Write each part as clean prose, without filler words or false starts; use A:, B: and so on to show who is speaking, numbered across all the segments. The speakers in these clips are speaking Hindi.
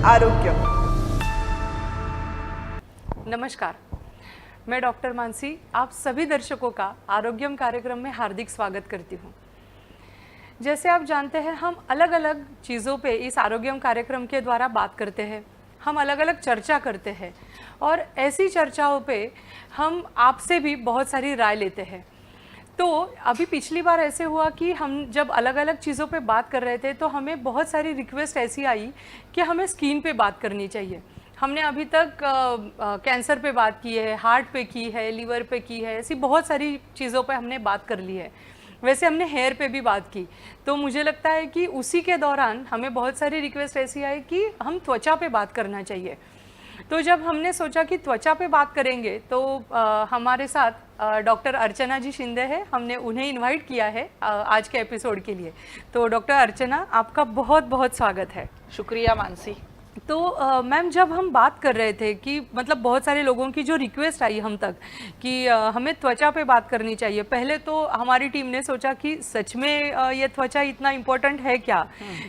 A: आरोग्य।
B: नमस्कार, मैं डॉक्टर मानसी आप सभी दर्शकों का आरोग्यम कार्यक्रम में हार्दिक स्वागत करती हूँ। जैसे आप जानते हैं, हम अलग अलग चीज़ों पे इस आरोग्यम कार्यक्रम के द्वारा बात करते हैं, हम अलग अलग चर्चा करते हैं और ऐसी चर्चाओं पे हम आपसे भी बहुत सारी राय लेते हैं। तो अभी पिछली बार ऐसे हुआ कि हम जब अलग अलग चीज़ों पे बात कर रहे थे तो हमें बहुत सारी रिक्वेस्ट ऐसी आई कि हमें स्किन पे बात करनी चाहिए। हमने अभी तक कैंसर पे बात की है, हार्ट पे की है, लीवर पे की है, ऐसी बहुत सारी चीज़ों पे हमने बात कर ली है। वैसे हमने हेयर पे भी बात की। तो मुझे लगता है कि उसी के दौरान हमें बहुत सारी रिक्वेस्ट ऐसी आई कि हम त्वचा पे बात करना चाहिए। तो जब हमने सोचा कि त्वचा पे बात करेंगे तो हमारे साथ डॉक्टर अर्चना जी शिंदे हैं। हमने उन्हें इनवाइट किया है आज के एपिसोड के लिए। तो डॉक्टर अर्चना, आपका बहुत बहुत स्वागत है।
C: शुक्रिया मानसी।
B: तो मैम, जब हम बात कर रहे थे कि मतलब बहुत सारे लोगों की जो रिक्वेस्ट आई हम तक कि हमें त्वचा पे बात करनी चाहिए, पहले तो हमारी टीम ने सोचा कि सच में ये त्वचा इतना इम्पोर्टेंट है क्या,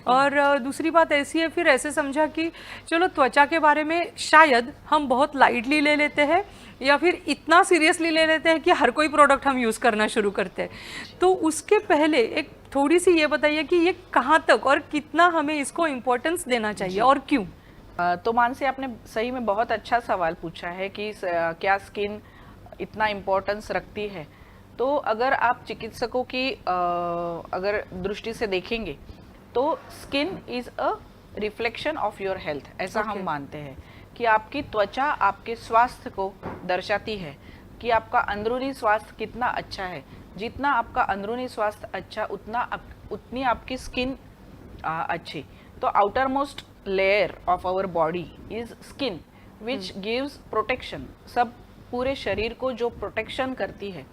B: और दूसरी बात ऐसी है, फिर ऐसे समझा कि चलो त्वचा के बारे में शायद हम बहुत लाइटली ले लेते हैं या फिर इतना सीरियसली ले लेते हैं कि हर कोई प्रोडक्ट हम यूज़ करना शुरू करते हैं। तो उसके पहले एक थोड़ी सी ये बताइए कि ये कहाँ तक और कितना हमें इसको इम्पोर्टेंस देना चाहिए और क्यों।
C: तो मानसी, आपने सही में बहुत अच्छा सवाल पूछा है कि क्या स्किन इतना इम्पोर्टेंस रखती है। तो अगर आप चिकित्सकों की अगर दृष्टि से देखेंगे तो skin is a reflection of your health, ऐसा हम मानते हैं कि आपकी त्वचा आपके स्वास्थ्य को दर्शाती है कि आपका अंदरूनी स्वास्थ्य कितना अच्छा है। जितना आपका अंदरूनी स्वास्थ्य अच्छा उतनी आपकी स्किन अच्छी। तो outermost layer of our body is skin which gives protection. सब पूरे शरीर को जो प्रोटेक्शन करती है,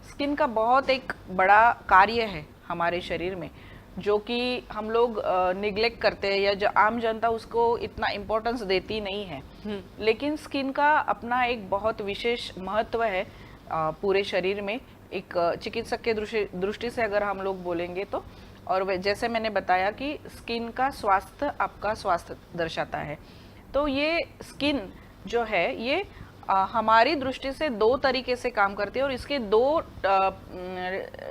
C: स्किन का बहुत एक बड़ा कार्य है हमारे शरीर में, जो कि हम लोग निग्लेक्ट करते हैं या जो आम जनता उसको इतना इम्पोर्टेंस देती नहीं है। लेकिन स्किन का अपना एक बहुत विशेष महत्व है पूरे शरीर में। एक चिकित्सक के दृष्टि से अगर हम लोग बोलेंगे तो, और जैसे मैंने बताया कि स्किन का स्वास्थ्य आपका स्वास्थ्य दर्शाता है। तो ये स्किन जो है ये हमारी दृष्टि से दो तरीके से काम करती है और इसके दो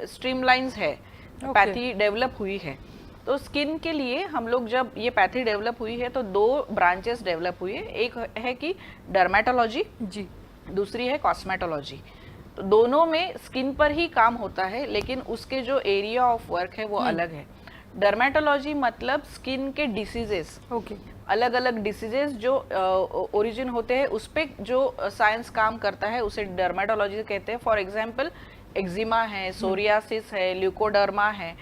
C: स्ट्रीमलाइंस है, पैथी डेवलप हुई है। तो स्किन के लिए हम लोग जब ये पैथी डेवलप हुई है तो दो ब्रांचेस डेवलप हुई है। एक है कि डर्मेटोलॉजी जी, दूसरी है कॉस्मेटोलॉजी। तो दोनों में स्किन पर ही काम होता है, लेकिन उसके जो एरिया ऑफ वर्क है वो अलग है। डर्मेटोलॉजी मतलब स्किन के डिसीजेस, अलग अलग डिसीजेस जो ओरिजिन होते हैं उस पे जो साइंस काम करता है उसे डर्मेटोलॉजी कहते हैं। फॉर एग्जांपल एक्जिमा है, सोरियासिस है, ल्यूकोडर्मा है।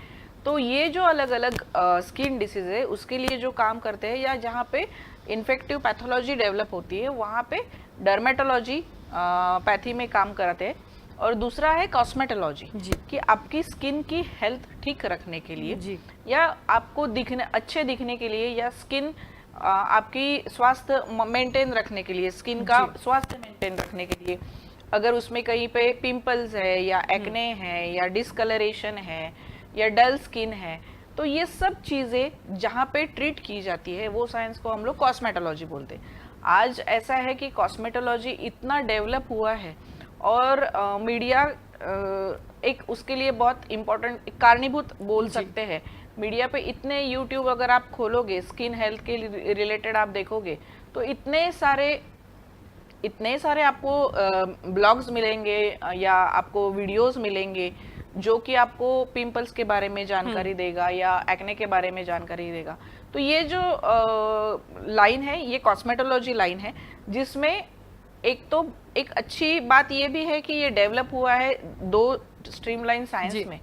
C: तो ये जो अलग अलग स्किन डिसीज है उसके लिए जो काम करते हैं या जहाँ पे इन्फेक्टिव पैथोलॉजी डेवलप होती है वहाँ पे डर्मेटोलॉजी पैथी में काम करते हैं। और दूसरा है कॉस्मेटोलॉजी कि आपकी स्किन की हेल्थ ठीक रखने के लिए या आपको अच्छे दिखने के लिए या स्किन आपकी स्वास्थ्य मेंटेन रखने के लिए, स्किन का स्वास्थ्य मेंटेन रखने के लिए, अगर उसमें कहीं पे पिंपल्स है या एक्ने है या डिस्कलरेशन है या डल स्किन है, तो ये सब चीज़ें जहाँ पे ट्रीट की जाती है वो साइंस को हम लोग कॉस्मेटोलॉजी बोलते हैं। आज ऐसा है कि कॉस्मेटोलॉजी इतना डेवलप हुआ है और मीडिया एक उसके लिए बहुत इम्पोर्टेंट कारणीभूत बोल सकते हैं। मीडिया पे इतने यूट्यूब अगर आप खोलोगे, स्किन हेल्थ के रिलेटेड आप देखोगे तो इतने सारे आपको ब्लॉग्स मिलेंगे या आपको वीडियोस मिलेंगे जो कि आपको पिंपल्स के बारे में जानकारी देगा या एक्ने के बारे में जानकारी देगा। तो ये जो लाइन है ये कॉस्मेटोलॉजी लाइन है, जिसमें एक अच्छी बात ये भी है कि ये डेवलप हुआ है दो स्ट्रीमलाइन साइंस में।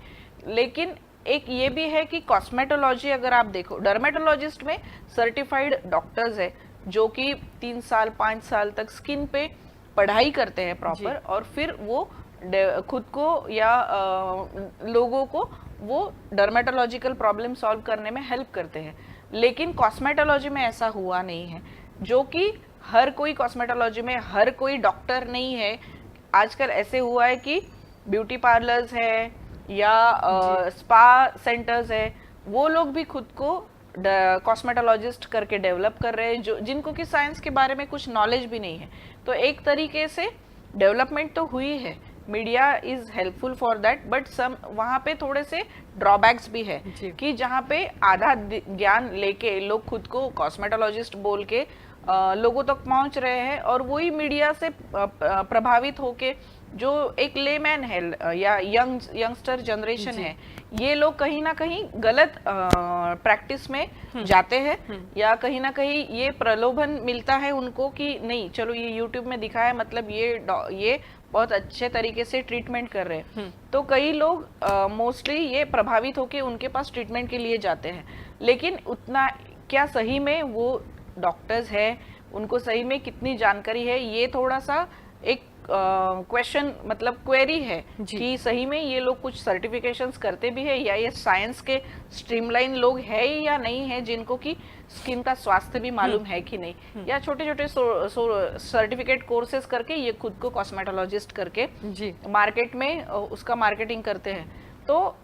C: लेकिन एक ये भी है कि कॉस्मेटोलॉजी अगर आप देखो, डर्मेटोलॉजिस्ट में सर्टिफाइड डॉक्टर्स है जो कि 3 साल 5 साल तक स्किन पे पढ़ाई करते हैं प्रॉपर, और फिर वो खुद को या लोगों को वो डर्मेटोलॉजिकल प्रॉब्लम सॉल्व करने में हेल्प करते हैं। लेकिन कॉस्मेटोलॉजी में ऐसा हुआ नहीं है, जो कि हर कोई कॉस्मेटोलॉजी में हर कोई डॉक्टर नहीं है। आजकल ऐसे हुआ है कि ब्यूटी पार्लर्स है या स्पा सेंटर्स है, वो लोग भी खुद को कॉस्मेटोलॉजिस्ट करके डेवलप कर रहे हैं, जो जिनको कि साइंस के बारे में कुछ नॉलेज भी नहीं है। तो एक तरीके से डेवलपमेंट तो हुई है, media is helpful for that, but some वहाँ पे थोड़े से ड्रॉबैक्स भी है कि जहाँ पे आधा ज्ञान लेके लोग खुद को कॉस्मेटोलॉजिस्ट बोल के लोगों तक पहुंच रहे हैं, और वही मीडिया से प्रभावित होके जो एक लेमैन है या यंगस्टर जनरेशन है, ये लोग कहीं ना कहीं गलत प्रैक्टिस में जाते हैं, या कहीं ना कहीं ये प्रलोभन मिलता है उनको कि नहीं चलो ये यूट्यूब में दिखाया मतलब ये बहुत अच्छे तरीके से ट्रीटमेंट कर रहे हैं। तो कई लोग मोस्टली ये प्रभावित होके उनके पास ट्रीटमेंट के लिए जाते हैं, लेकिन उतना क्या सही में वो डॉक्टर्स है, उनको सही में कितनी जानकारी है, ये थोड़ा सा एक क्वेश्चन मतलब क्वेरी है कि सही में ये लोग कुछ सर्टिफिकेशंस करते भी है, या ये साइंस के स्ट्रीमलाइन लोग है या नहीं है, जिनको कि स्किन का स्वास्थ्य भी मालूम है कि नहीं, या छोटे छोटे सर्टिफिकेट कोर्सेज करके ये खुद को कॉस्मेटोलॉजिस्ट करके मार्केट में उसका मार्केटिंग करते हैं। तो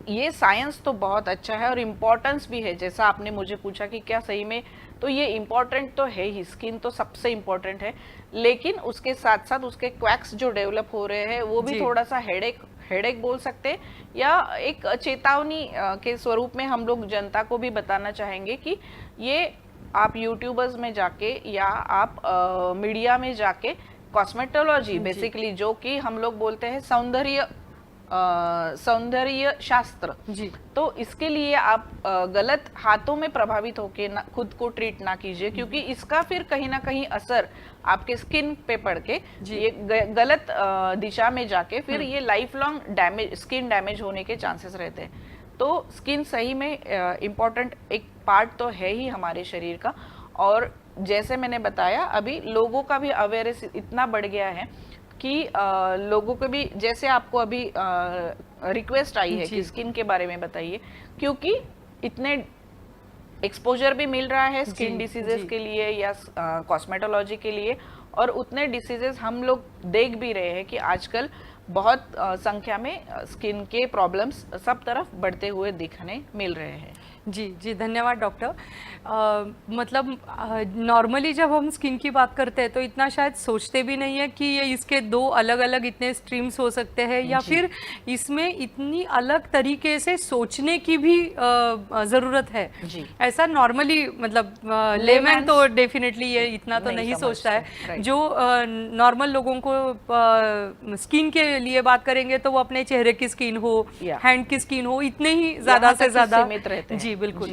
C: ये साइंस तो बहुत अच्छा है और इम्पोर्टेंस भी है, जैसा आपने मुझे पूछा कि क्या सही में, तो ये इम्पोर्टेंट तो है ही, स्किन तो सबसे इम्पोर्टेंट है, लेकिन उसके साथ साथ उसके क्वैक्स जो डेवलप हो रहे हैं वो भी थोड़ा सा हेडेक बोल सकते हैं, या एक चेतावनी के स्वरूप में हम लोग जनता को भी बताना चाहेंगे कि ये आप यूट्यूबर्स में जाके या आप मीडिया में जाके कॉस्मेटोलॉजी बेसिकली जो कि हम लोग बोलते हैं सौंदर्य शास्त्र जी, तो इसके लिए आप गलत हाथों में प्रभावित होके खुद को ट्रीट ना कीजिए, क्योंकि इसका फिर कहीं ना कहीं असर आपके स्किन पे पड़ के ये गलत दिशा में जाके फिर ये life long damage, skin damage होने के चांसेस रहते हैं। तो स्किन सही में इम्पोर्टेंट एक पार्ट तो है ही हमारे शरीर का, और जैसे मैंने बताया अभी लोगों का भी अवेयरनेस इतना बढ़ गया है कि लोगों को भी, जैसे आपको अभी रिक्वेस्ट आई है कि स्किन के बारे में बताइए, क्योंकि इतने एक्सपोजर भी मिल रहा है स्किन डिसीजेस के लिए या कॉस्मेटोलॉजी के लिए, और उतने डिसीजेस हम लोग देख भी रहे हैं कि आजकल बहुत संख्या में स्किन के प्रॉब्लम्स सब तरफ बढ़ते हुए दिखने मिल रहे हैं।
B: जी जी, धन्यवाद डॉक्टर। मतलब नॉर्मली जब हम स्किन की बात करते हैं तो इतना शायद सोचते भी नहीं है कि ये इसके दो अलग अलग इतने स्ट्रीम्स हो सकते हैं, या फिर इसमें इतनी अलग तरीके से सोचने की भी ज़रूरत है जी। ऐसा नॉर्मली मतलब लेमैन तो डेफिनेटली ये इतना तो नहीं सोचता है। जो नॉर्मल लोगों को स्किन के लिए बात करेंगे तो वो अपने चेहरे की स्किन हो, हैंड की स्किन हो, इतने ही ज़्यादा से ज़्यादा जी बिल्कुल।